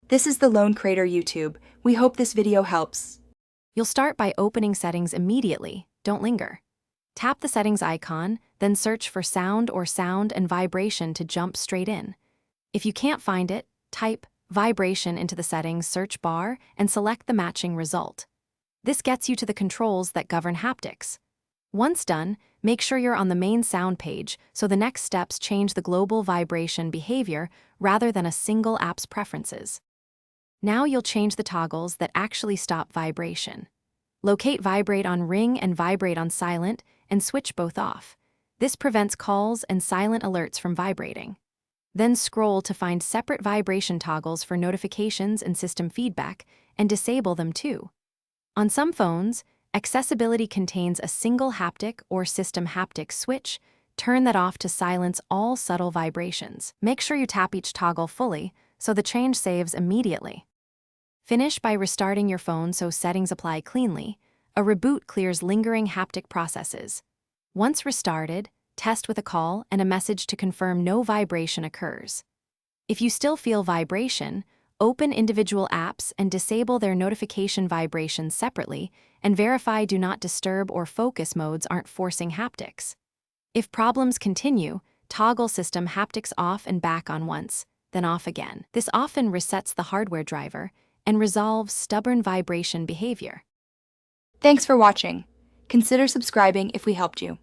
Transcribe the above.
This is the Lone Crater YouTube. We hope this video helps. You'll start by opening settings immediately. Don't linger. Tap the settings icon, then search for sound or sound and vibration to jump straight in. If you can't find it, type vibration into the settings search bar and select the matching result. This gets you to the controls that govern haptics. Once done, make sure you're on the main sound page so the next steps change the global vibration behavior rather than a single app's preferences. Now you'll change the toggles that actually stop vibration. Locate vibrate on ring and vibrate on silent and switch both off. This prevents calls and silent alerts from vibrating. Then scroll to find separate vibration toggles for notifications and system feedback and disable them too. On some phones, accessibility contains a single haptic or system haptic switch. Turn that off to silence all subtle vibrations. Make sure you tap each toggle fully so the change saves immediately. Finish by restarting your phone so settings apply cleanly. A reboot clears lingering haptic processes. Once restarted, test with a call and a message to confirm no vibration occurs. If you still feel vibration, open individual apps and disable their notification vibrations separately and verify do not disturb or focus modes aren't forcing haptics. If problems continue, toggle system haptics off and back on once, then off again. This often resets the hardware driver and resolves stubborn vibration behavior. Thanks for watching. Consider subscribing if we helped you.